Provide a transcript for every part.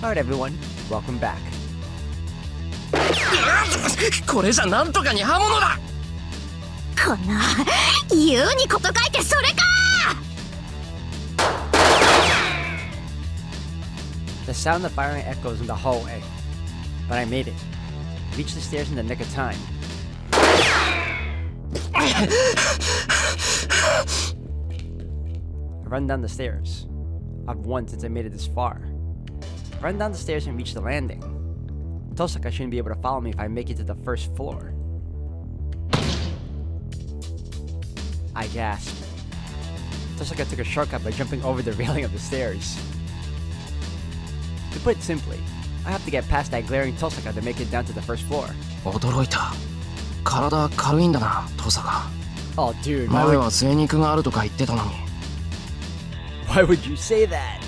Alright everyone, welcome back. これじゃなんとかに刃物だ。こんな言うにこと書いてそれか。 The sound of firing echoes in the hallway, but I made it. Reached the stairs in the nick of time. I run down the stairs. I've won since I made it this far. I run down the stairs and reach the landing. Tohsaka shouldn't be able to follow me if I make it to the first floor. I gasp. Tohsaka took a shortcut by jumping over the railing of the stairs. To put it simply, I have to get past that glaring Tohsaka to make it down to the first floor. 驚いた。体軽いんだな、トサカ。 Oh dude, 前は贅肉があるとか言ってたのに。 why would you say that?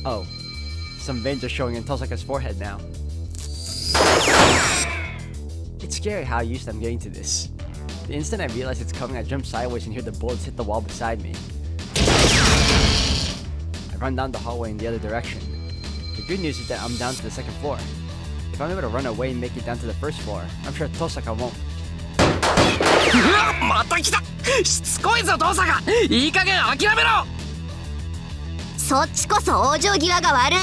Oh, some veins are showing in Tohsaka's forehead now. It's scary how used I'm getting to this. The instant I realize it's coming, I jump sideways and hear the bullets hit the wall beside me. I run down the hallway in the other direction. The good news is that I'm down to the second floor. If I'm able to run away and make it down to the first floor, I'm sure Tohsaka won't. また来た。しつこいぞトサカ。いい加減諦めろ。そっちこそ往生際が悪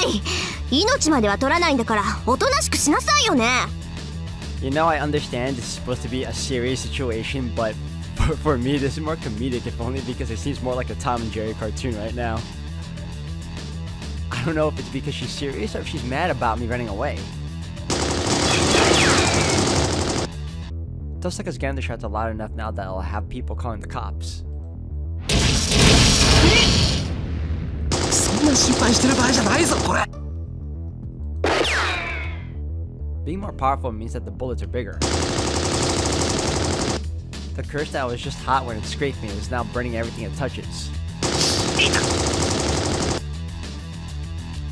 い。命までは取らないんだからおとなしくしなさいよね。 You know, I understand this is supposed to be a serious situation, but for me, this is more comedic, if only because it seems more like a Tom and Jerry cartoon right now. I don't know if it's because she's serious or if she's mad about me running away. Tohsaka's gander shots are loud enough now that I'll have people calling the cops. そんな心配してる場合じゃないぞこれ。 Being more powerful means that the bullets are bigger. The curse that was just hot when it scraped me is now burning everything it touches.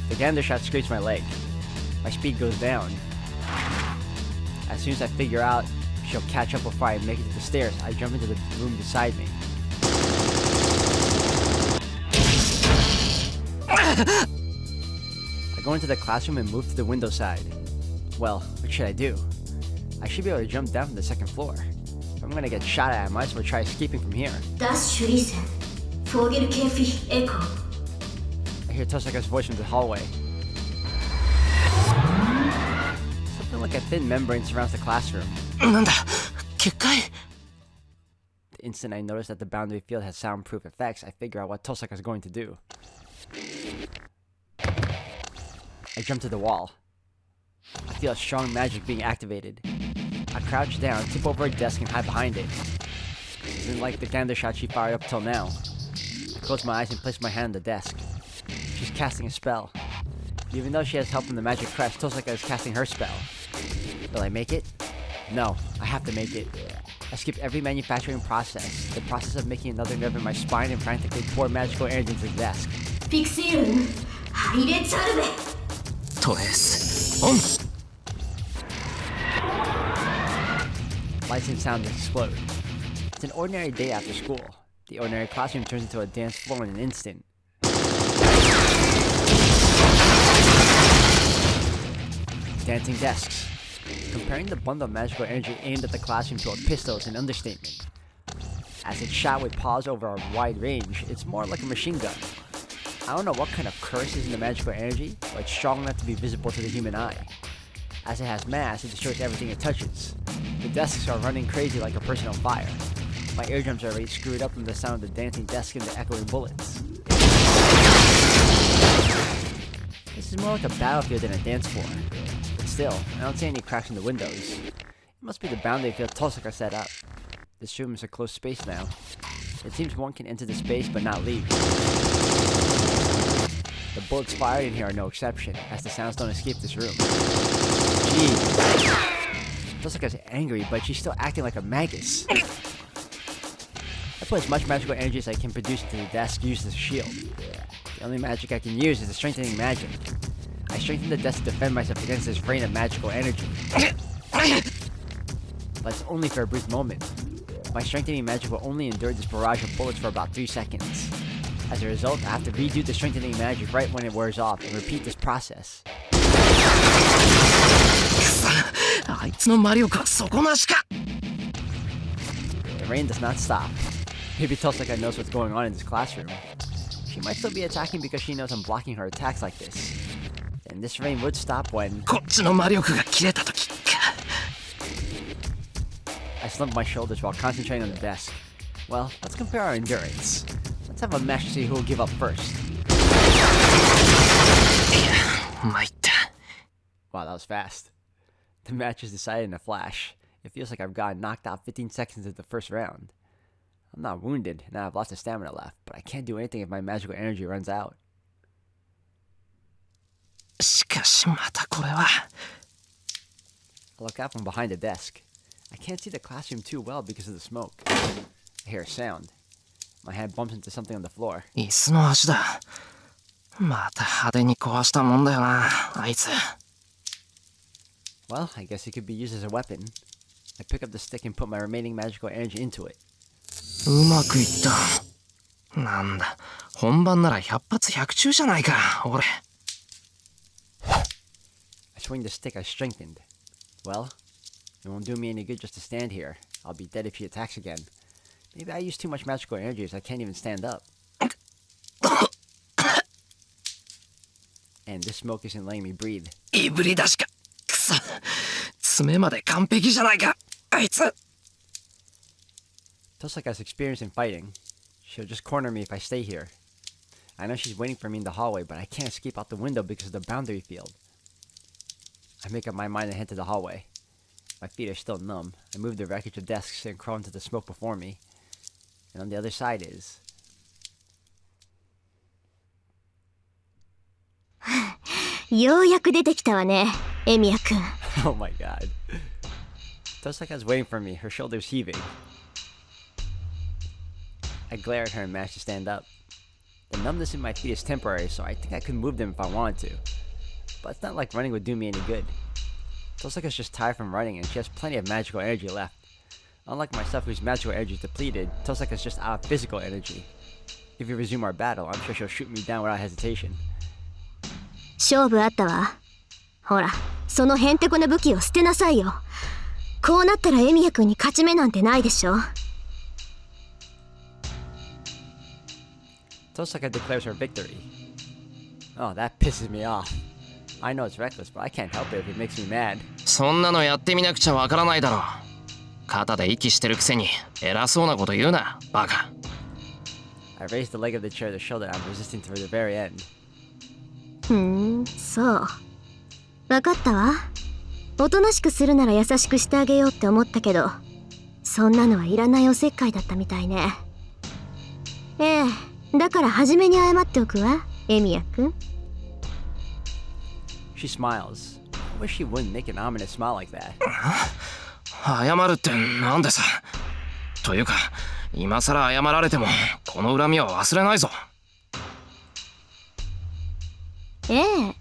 The gander shot scrapes my leg. My speed goes down. As soon as I figure out she'll catch up before I make it to the stairs, I jump into the room beside me. I go into the classroom and move to the window side. Well, what should I do? I should be able to jump down from the second floor. If I'm gonna get shot at, I might as well try escaping from here. I hear Tohsaka's voice from the hallway. Something like a thin membrane surrounds the classroom. なんだ、結界。 The instant I notice that the boundary field has soundproof effects, I figure out what Tohsaka's going to do. I jump to the wall. I feel a strong magic being activated. I crouch down, tip over a desk, and hide behind it. This isn't like the gander shot she fired up till now. I close my eyes and place my hand on the desk. She's casting a spell. Even though she has help from the magic crest, Tohsaka is casting her spell. Will I make it? No, I have to make it. I skipped every manufacturing process, the process of making another nerve in my spine and frantically pour magical energy into the desk. トレースオン。 Lights and sounds explode. It's an ordinary day after school. The ordinary classroom turns into a dance floor in an instant. Dancing desks. Comparing the bundle of magical energy aimed at the classroom to a pistol is an understatement. As it's shot with pause over a wide range, it's more like a machine gun. I don't know what kind of curse is in the magical energy, but it's strong enough to be visible to the human eye. As it has mass, it destroys everything it touches. The desks are running crazy like a person on fire. My eardrums are already screwed up from the sound of the dancing desk and the echoing bullets. This is more like a battlefield than a dance floor. But still, I don't see any cracks in the windows. It must be the boundary field Tohsaka set up. This room is a closed space now. It seems one can enter the space but not leave. The bullets fired in here are no exception, as the sounds don't escape this room. Jeez. Tohsaka's angry, but she's still acting like a magus. I put as much magical energy as I can produce into the desk used as a shield. The only magic I can use is the strengthening magic. I strengthen the desk to defend myself against this rain of magical energy. But it's only for a brief moment. My strengthening magic will only endure this barrage of bullets for about 3 seconds. As a result, I have to redo the strengthening magic right when it wears off and repeat this process. あいつの魔力は底なしか。 The rain does not stop. Maybe Tohsaka knows what's going on in this classroom. She might still be attacking because she knows I'm blocking her attacks like this. And this rain would stop when こっちの魔力が切れた時か。 I slump my shoulders while concentrating on the desk. Well, let's compare our endurance. Let's have a match to see who will give up first. 参った。 Wow, that was fast. The match is decided in a flash. It feels like I've gotten knocked out 15 seconds into the first round. I'm not wounded, and I have lots of stamina left, but I can't do anything if my magical energy runs out. しかしまたこれは。 I look out from behind the desk. I can't see the classroom too well because of the smoke. I hear a sound. My hand bumps into something on the floor. 椅子の足だ。また派手に壊したもんだよな、あいつ。 Well, I guess it could be used as a weapon. I pick up the stick and put my remaining magical energy into it. うまくいった。なんだ、本番なら100発100中じゃないか、俺。I swing the stick I strengthened. Well, it won't do me any good just to stand here. I'll be dead if she attacks again. Maybe I use too much magical energy as I can't even stand up. And this smoke isn't letting me breathe. いぶり出しか。くそ。爪まで完璧じゃないか、あいつ。 Tohsaka's experienced in fighting. She'll just corner me if I stay here. I know she's waiting for me in the hallway, but I can't escape out the window because of the boundary field. I make up my mind and head to the hallway. My feet are still numb. I move the wreckage of desks and crawl into the smoke before me. And on the other side is... ようやく出てきたわね、エミヤくん。 Oh my god. Tohsaka's waiting for me, her shoulders heaving. I glare at her and manage to stand up. The numbness in my feet is temporary, so I think I could move them if I wanted to. But it's not like running would do me any good. Tohsaka's just tired from running and she has plenty of magical energy left. Unlike myself whose magical energy is depleted, Tohsaka's just out of physical energy. If we resume our battle, I'm sure she'll shoot me down without hesitation. 勝負あったわ。ほら、そのへんてこな武器を捨てなさいよ。こうなったらエミヤくんに勝ち目なんてないでしょ。 Tohsaka declares her victory. Oh, that pisses me off. I know it's reckless, but I can't help it if it makes me mad. そんなのやってみなくちゃわからないだろう。肩で息してるくせに偉そうなこと言うな、バカ。 I raise the leg of the chair to show that I'm resisting to the very end. そう。わかったわ。おとなしくするなら優しくしてあげようって思ったけど、そんなのはいらないおせっかいだったみたいね。ええ、だから初めに謝っておくわ、エミヤくん。 She smiles. I wish she wouldn't make an ominous smile like that. 謝るってなんでさ。というか、今さら謝られてもこの恨みは忘れないぞ。ええ、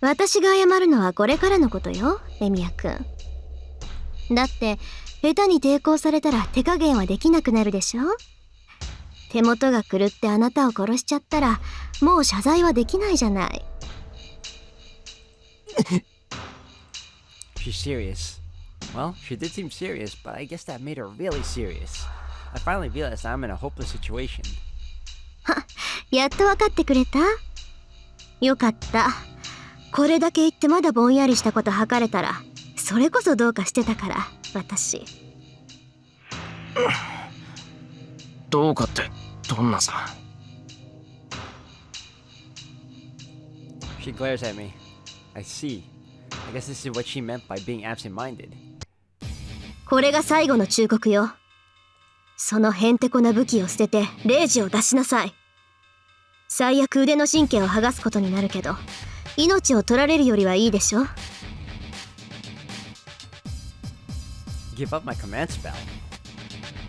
私が謝るのはこれからのことよ、エミヤくん。だって下手に抵抗されたら手加減はできなくなるでしょ。手元が狂ってあなたを殺しちゃったらもう謝罪はできないじゃない。She's serious. Well, she did seem serious, but I guess that made her really serious. I finally realized I'm in a hopeless situation. やっと分かってくれた？よかった。これだけ言ってまだぼんやりしたこと吐かれたら、それこそどうかしてたから、私。どうかってどんなさ。 She glares at me. I see. I guess this is what she meant by being absent-minded. これが最後の忠告よ。そのへんてこな武器を捨てて0時を出しなさい。最悪腕の神経を剥がすことになるけど、命を取られるよりはいいでしょ。 Give up my command spell.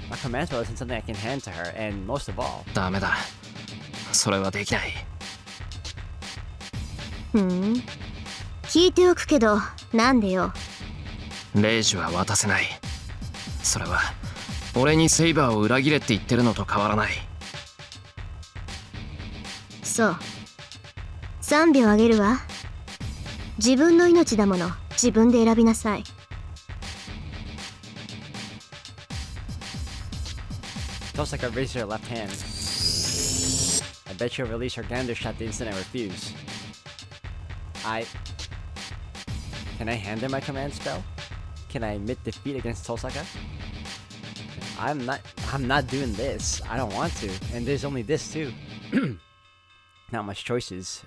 My command spell isn't something I can hand to her, and most of all... ダメだ。それはできない。聞いておくけど、なんでよ。0時は渡せない。それは俺にセイバーを裏切れって言ってるのと変わらない。そう。3秒あげるわ。自分の命だもの、自分で選びなさい。Tohsaka raised her left hand. I bet she'll release her gander shot the instant I refuse. Can I hand her my command spell? Can I admit defeat against Tohsaka? I'm not doing this. I don't want to. And there's only this too. Not much choices.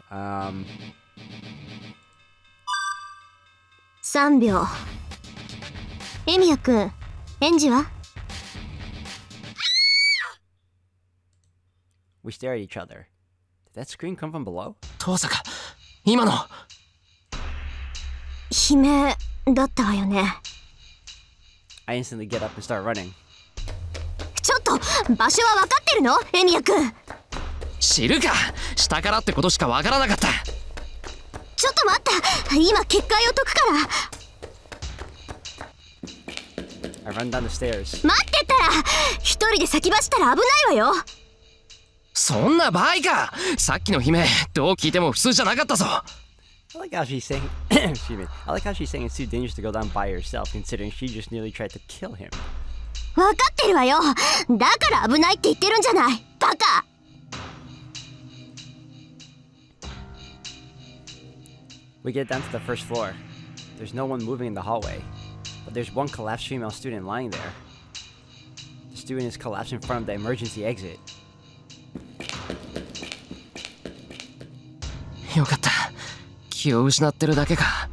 3秒。エミヤくん、返事は？ We stare at each other. Did that scream come from below? 遠坂、今の。悲鳴だったわよね。I instantly get up and start running. ちょっと場所は分かってるの？エミヤくん。知るか。下からってことしかわからなかった。ちょっと待った。今結界を解くから。I run down the stairs. 待ってたら一人で先走ったら危ないわよ。そんな場合か。さっきの姫どう聞いても普通じゃなかったぞ。I like how she's saying excuse me. I like how she's saying it's too dangerous to go down by herself considering she just nearly tried to kill him. 分かってるわよ。だから危ないって言ってるんじゃない。バカ。We get down to the first floor. There's no one moving in the hallway, but there's one collapsed female student lying there. The student is collapsed in front of the emergency exit. よかった。気を失ってるだけか。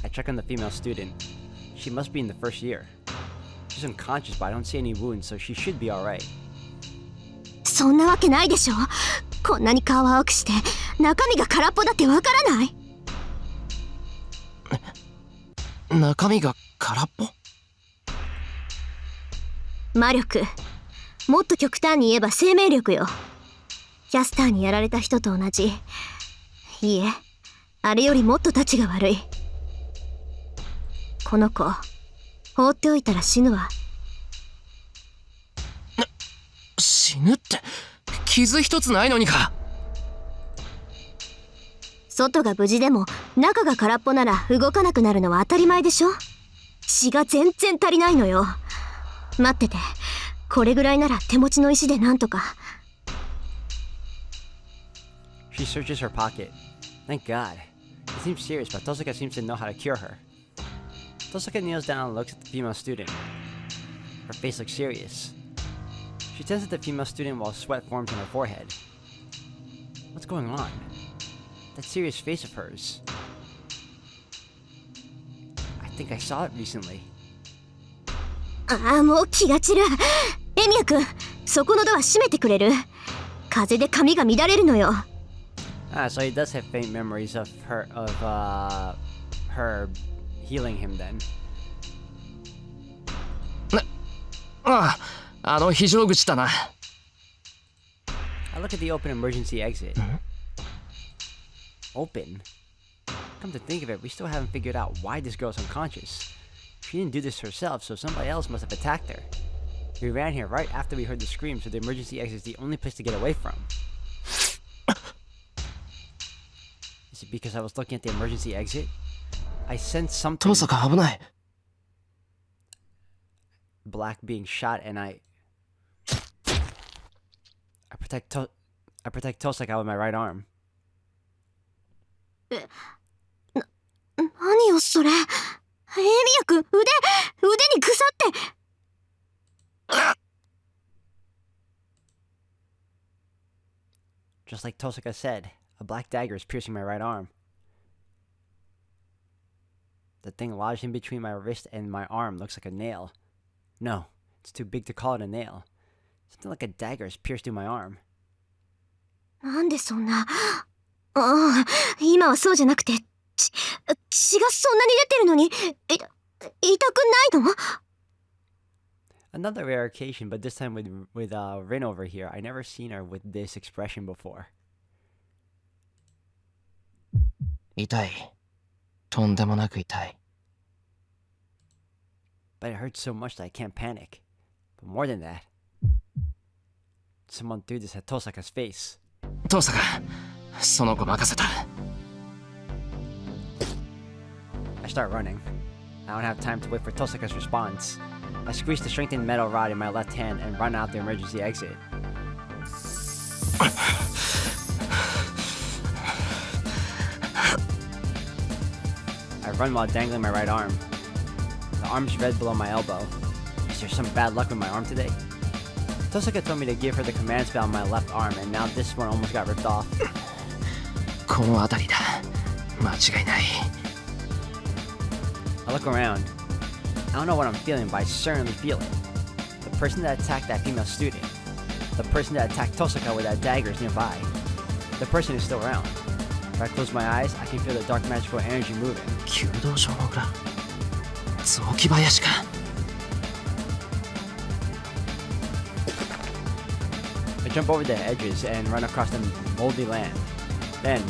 I check on the female student. She must be in the first year. She's unconscious, but I don't see any wounds, so she should be alright. そんなわけないでしょ。こんなに顔青くして中身が空っぽだってわからない？中身が空っぽ？魔力。もっと極端に言えば生命力よ。キャスターにやられた人と同じ。いいえ、あれよりもっとたちが悪い。この子放っておいたら死ぬわ。死ぬって傷一つないのにか。外が無事でも中が空っぽなら動かなくなるのは当たり前でしょ。血が全然足りないのよ。待ってて、これぐらいなら手持ちの石でなんとか。She searches her pocket. Thank God. It seems serious, but Tohsaka seems to know how to cure her. Tohsaka kneels down and looks at the female student. Her face looks serious. She tends to the female student while sweat forms on her forehead. What's going on? That serious face of hers. I think I saw it recently. ああ、もう気が散る。エミヤくん、そこのドア閉めてくれる？風で髪が乱れるのよ。So he does have faint memories of her healing him then. ああ、あの非常口だな。I look at the open emergency exit. Open? Come to think of it, we still haven't figured out why this girl's unconscious. She didn't do this herself, so somebody else must have attacked her. We ran here right after we heard the scream, so the emergency exit is the only place to get away from. Is it because I was looking at the emergency exit? I sensed something. 遠坂危ない。Black being shot, and I protect Tohsaka with my right arm. 何よそれ。エミヤくん、腕に腐って。Just like Tohsaka said, a black dagger is piercing my right arm. The thing lodged in between my wrist and my arm looks like a nail. No, it's too big to call it a nail. Something like a dagger is pierced through my arm. なんでそんな。ああ、今はそうじゃなくて、血がそんなに出てるのに、痛くないの？ Another rare occasion, but this time with Rin over here. I never seen her with this expression before. 痛い。とんでもなく痛い。But it hurts so much that I can't panic. But more than that, someone threw this at Tohsaka's face. トーサカ、その子任せた。I start running. I don't have time to wait for Tohsaka's response. I squeeze the strengthened metal rod in my left hand and run out the emergency exit. I run while dangling my right arm. The arm's red below my elbow. Is there some bad luck with my arm today? Tohsaka told me to give her the command spell on my left arm, and now this one almost got ripped off. この辺りだ。間違いない。I look around. I don't know what I'm feeling, but I certainly feel it. The person that attacked that female student. The person that attacked Tohsaka with that dagger is nearby. The person is still around. If I close my eyes, I can feel the dark magical energy moving. 弓道場の裏。雑木林か。I jump over the edges and run across the moldy land. Then,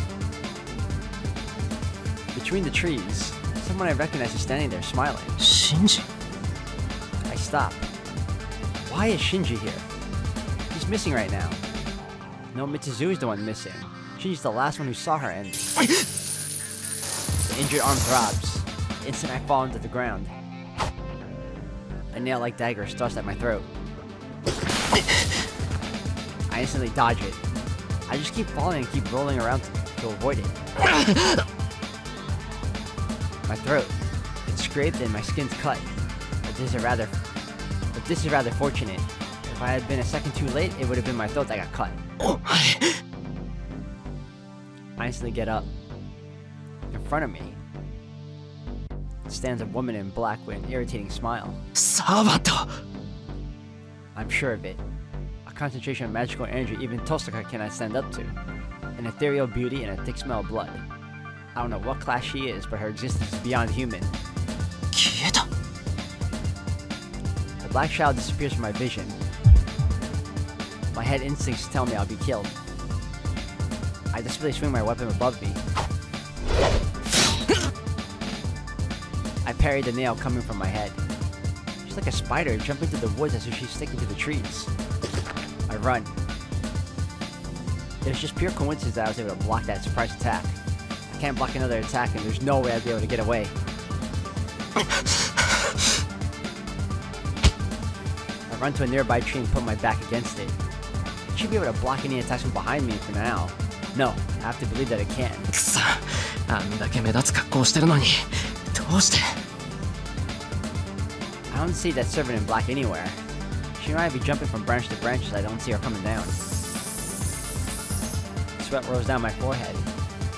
between the trees, someone I recognize is standing there smiling. シンジ。 I stop. Why is Shinji here? He's missing right now. No, Mitsuzu is the one missing. Shinji's the last one who saw her, and the injured arm throbs. The instant I fall into the ground. A nail-like dagger starts at my throat. I instantly dodge it. I just keep falling and keep rolling around to avoid it. My throat. It's scraped and my skin's cut. But this is rather fortunate. If I had been a second too late, it would have been my throat that got cut. I instantly get up. In front of me stands a woman in black with an irritating smile. サーバント。 I'm sure of it. A concentration of magical energy even Tohsaka cannot stand up to. An ethereal beauty and a thick smell of blood. I don't know what class she is, but her existence is beyond human. 消えた。 The black shadow disappears from my vision. My head instincts tell me I'll be killed. I desperately swing my weapon above me. I parry the nail coming from my head. She's like a spider jumping through the woods as if she's sticking to the trees. I run. It was just pure coincidence that I was able to block that surprise attack. I can't block another attack, and there's no way I'd be able to get away. I run to a nearby tree and put my back against it. It should be able to block any attacks from behind me for now. No, I have to believe that it can. くそ。あんだけ目立つ格好してるのに。どうして。 I don't see that servant in black anywhere. She might be jumping from branch to branch as I don't see her coming down. Sweat rolls down my forehead.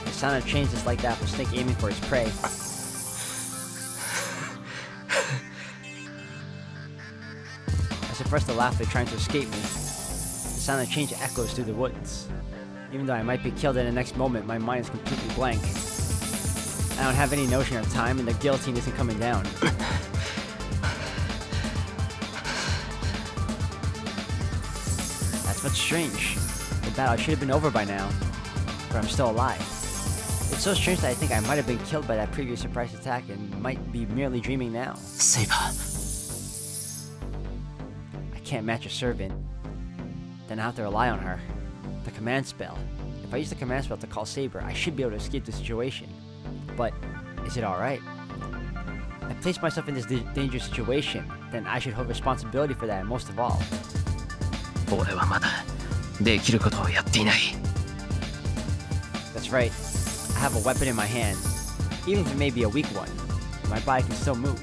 The sound of change is like that of a snake aiming for its prey. I suppress the laughter trying to escape me. The sound of change echoes through the woods. Even though I might be killed in the next moment, my mind is completely blank. I don't have any notion of time, and the guillotine isn't coming down. That's what's strange. The battle should have been over by now, but I'm still alive. It's so strange that I think I might have been killed by that previous surprise attack and might be merely dreaming now. セイバー。 I can't match a servant. Then I have to rely on her. The command spell. If I use the command spell to call Saber, I should be able to escape the situation. But is it alright? I placed myself in this dangerous situation, then I should hold responsibility for that most of all. 俺はまだできることをやっていない。 That's right. I have a weapon in my hand. Even if it may be a weak one, my body can still move.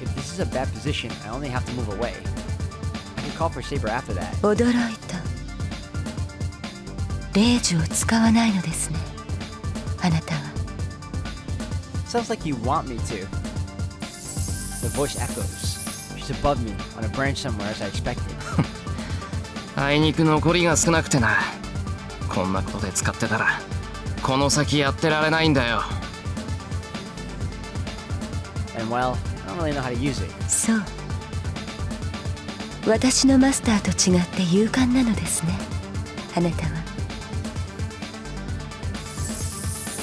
If this is a bad position, I only have to move away. I can call for Saber after that. 驚いた。霊樹を使わないのですね。あなたは。 Sounds like you want me to. The voice echoes. She's above me, on a branch somewhere as I expected. あいにく残りが少なくてな。こんなことで使ってたらこの先やってられないんだよ。 And well, I don't really know how to use it. そう。私のマスターと違って勇敢なのですね。あなたは。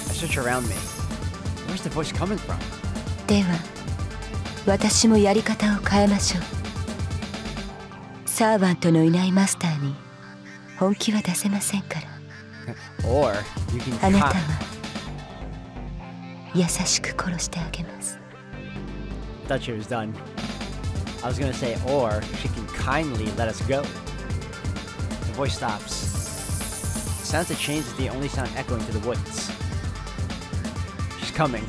I search around me. Where's the voice coming from? では、私もやり方を変えましょう。サーバントのいないマスターに本気は出せませんから。Or you can あなた con- は優しく殺してあげます。 Thought she was done. I was gonna say, or she can kindly let us go. The voice stops. The sound of change is the only sound echoing to the woods. She's coming.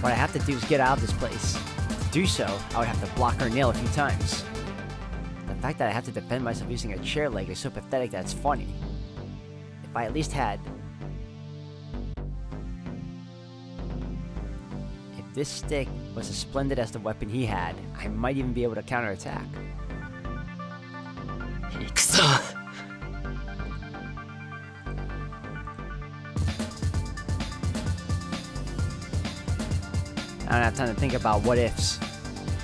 What I have to do is get out of this place. To do so, I would have to block her nail a few times. The fact that I have to defend myself using a chair leg is so pathetic that it's funny. If I at least had... If this stick was as splendid as the weapon he had, I might even be able to counterattack. 行くぞ。 I don't have time to think about what ifs.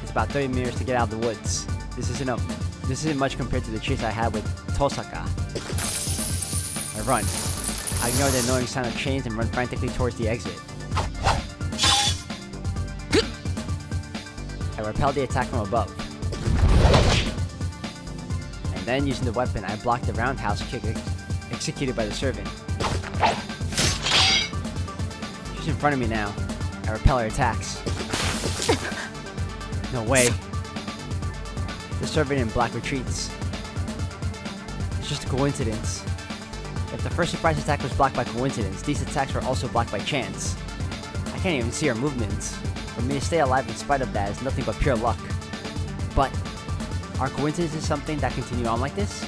It's about 30 meters to get out of the woods. This isn't much compared to the chase I had with Tohsaka. I run. I ignore the annoying sound of chains and run frantically towards the exit. I repel the attack from above. And then, using the weapon, I block the roundhouse kick executed by the servant. She's in front of me now. I repel her attacks. No way. The servant in black retreats. It's just a coincidence. If the first surprise attack was blocked by coincidence, these attacks were also blocked by chance. I can't even see her movements. For me to stay alive in spite of that is nothing but pure luck. But, are coincidences something that continue on like this?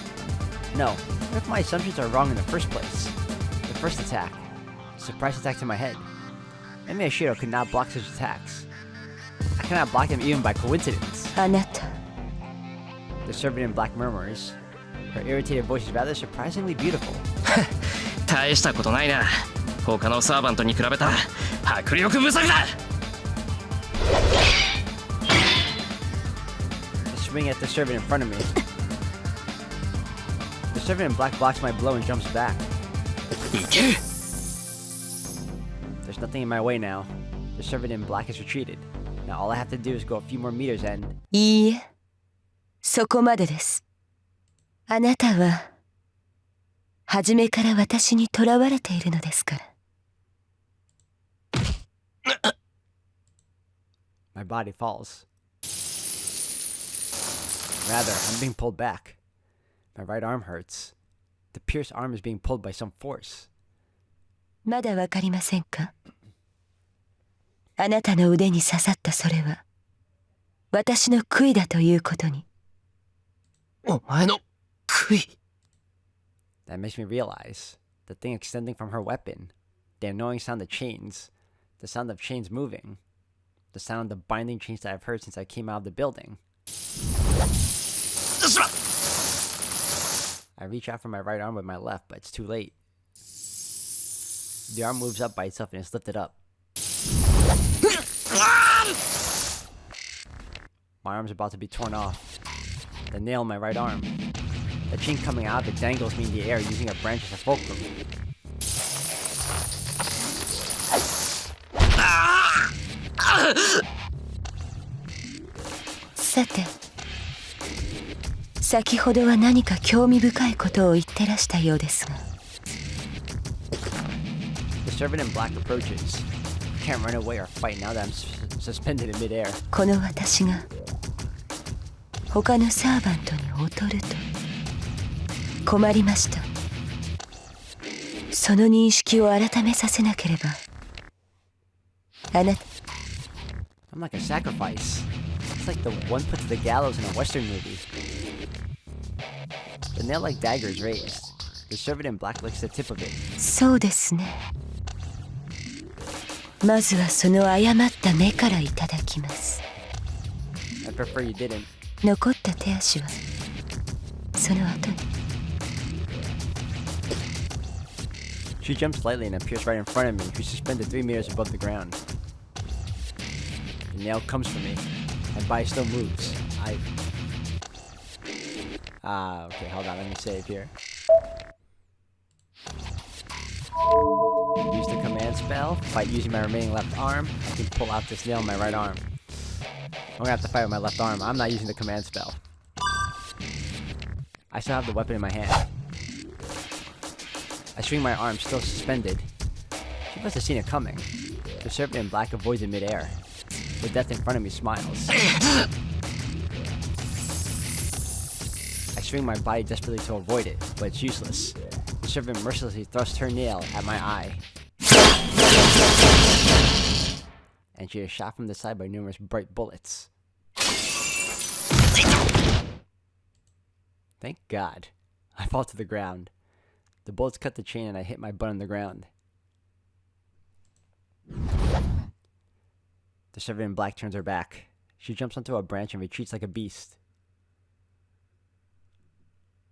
No. What if my assumptions are wrong in the first place? The first attack. Surprise attack to my head. Maybe Ashiro could not block such attacks. I cannot block them even by coincidence. あなた The servant in black murmurs. Her irritated voice is rather surprisingly beautiful. 大したことないな。他のサーバントに比べたら迫力不足だ。 I swing at the servant in front of me. The servant in black blocks my blow and jumps back. いける。 There's nothing in my way now. The servant in black has retreated. Now all I have to do is go a few more meters and... いいえ、そこまでです。あなたは初めから私に囚われているのですから。 My body falls. Rather, I'm being pulled back. My right arm hurts. The pierced arm is being pulled by some force. まだわかりませんか？あなたの腕に刺さったそれは私の杭だということに。お前の杭。 That makes me realize the thing extending from her weapon, the annoying sound of chains, the sound of chains moving, the sound of binding chains that I've heard since I came out of the building. I reach out for my right arm with my left, but it's too late. The arm moves up by itself and is lifted up. My arm's about to be torn off. The nail in my right arm. The chain coming out of it dangles me in the air using a branch as a fulcrum. さて、先ほどは何か興味深いことを言ってらしたようですが。 The servant in black approaches. Can't run away or fight now that I'm suspended in midair. この私が他のサーバントに劣ると困りました。その認識を改めさせなければ。あなた I'm like a sacrifice. It's like the one put to the gallows in a Western movie. The nail-like dagger is raised. The servant in black licks the tip of it. そうですね。まずはその誤った目からいただきます。 I prefer you didn't. 残った手足はその後に。 She jumps slightly and appears right in front of me, who's suspended 3 meters above the ground. The nail comes for me. My body still moves. Okay, hold on, let me save here. Use the command spell. Fight using my remaining left arm. I can pull out this nail in my right arm. I'm gonna have to fight with my left arm. I'm not using the command spell. I still have the weapon in my hand. I swing my arm, still suspended. She must have seen it coming. The servant in black avoids it midair. With death in front of me, smiles. I swing my body desperately to avoid it, but it's useless. The servant mercilessly thrusts her nail at my eye. And she is shot from the side by numerous bright bullets. Thank God. I fall to the ground. The bullets cut the chain and I hit my butt on the ground. The servant in black turns her back. She jumps onto a branch and retreats like a beast.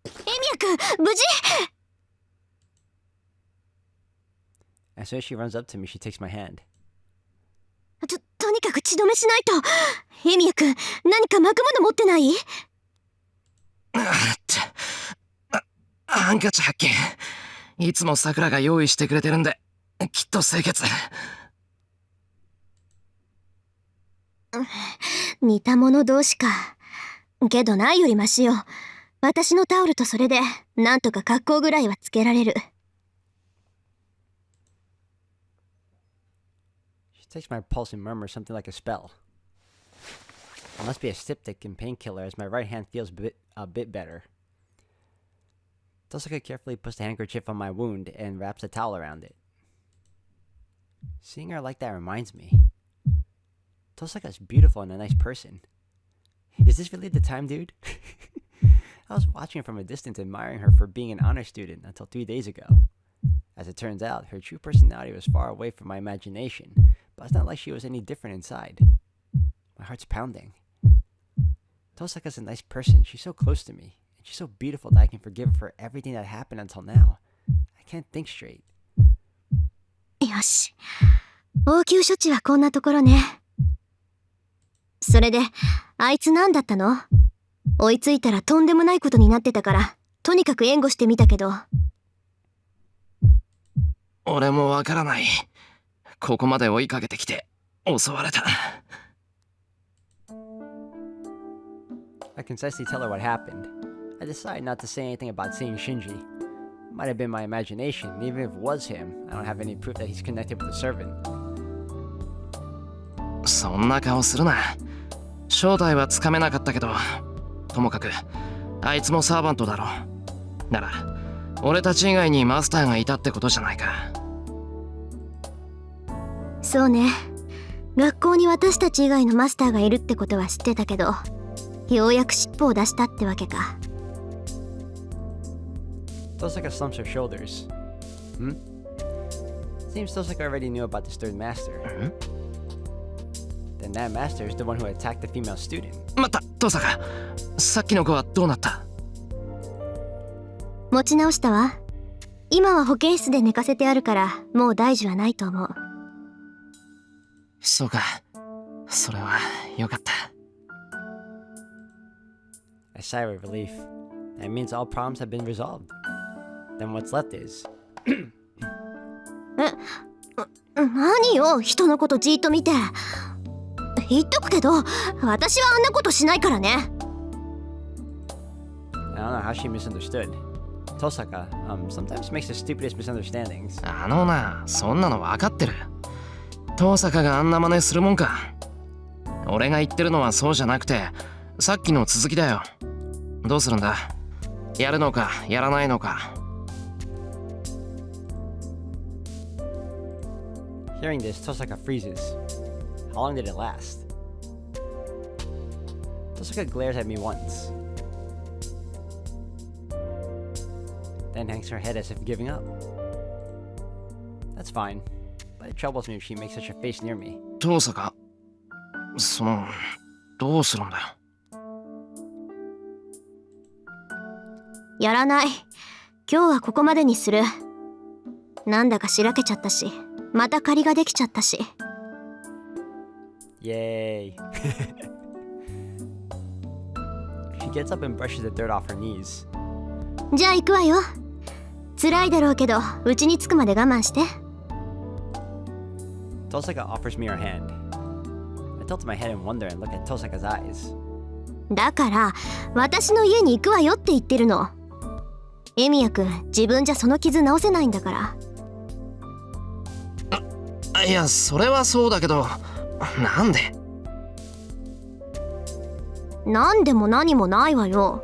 エミヤ君、無事？ As soon as she runs up to me, she takes my hand. とにかく血止めしないと。エミヤ君、何か巻くもの持ってない？ハンカチ発見。いつもさくらが用意してくれてるんで、きっと清潔。似た者同士か。けどないよりマシよ。私のタオルとそれで、なんとか格好ぐらいはつけられる。She takes my pulse and murmurs something like a spell. It must be a styptic and painkiller as my right hand feels a bit better. Tohsaka carefully puts the handkerchief on my wound and wraps a towel around it. Seeing her like that reminds me. Tohsaka is beautiful and a nice person. Is this really the time, dude? I was watching her from a distance, admiring her for being an honor student until 3 days ago. As it turns out, her true personality was far away from my imagination, but it's not like she was any different inside. My heart's pounding. Tohsaka's a nice person. She's so close to me, and she's so beautiful that I can forgive her for everything that happened until now. I can't think straight. よし。応急処置はこんなところね。それで、あいつ何だったの？追いついたらとんでもないことになってたから、とにかく援護してみたけど。俺もわからない。ここまで追いかけてきて、襲われた。I concisely tell her what happened. I decide not to say anything about seeing Shinji. It might have been my imagination, and even if it was him, I don't have any proof that he's connected with the servant. そんな顔するな。正体はつかめなかったけど、ともかくあいつもサーバントだろ。なら俺たち以外にマスターがいたってことじゃないか。そうね。学校に私たち以外のマスターがいるってことは知ってたけど、ようやく尻尾を出したってわけか。Tohsaka slumps her shoulders. Seems Tohsaka already knew about this third master. Then that master is the one who attacked the female student. 待った、トサカ。さっきの子はどうなった？持ち直したわ。今は保健室で寝かせてあるから、もう大事はないと思う。そうか。それはよかった。I sigh with relief. That means all problems have been resolved. Then what's left is... 何よ、人のことじーっと見て。言っとくけど、私はあんなことしないからね。I don't know how she misunderstood. Tohsaka, sometimes makes the stupidest misunderstandings. あのな、そんなの分かってる。トサカがあんな真似するもんか。俺が言ってるのはそうじゃなくて、さっきの続きだよ。どうするんだ？やるのか、やらないのか。Hearing this, Tohsaka freezes. How long did it last? Tohsaka glares at me once. Then hangs her head as if giving up. That's fine, but it troubles me if she makes such a face near me. トサカ、どうするんだよ。やらない。今日はここまでにする。なんだかしらけちゃったし、また借りができちゃったし。Yay! She gets up and brushes the dirt off her knees. じゃあ行くわよ。辛いだろうけど、うちに着くまで我慢して。Tohsaka offers me her hand. I tilt my head in wonder and look at Tohsaka's eyes. だから、私の家に行くわよって言ってるの。エミヤくん、自分じゃその傷治せないんだから。いや、それはそうだけど、なんで？なんでも何もないわよ。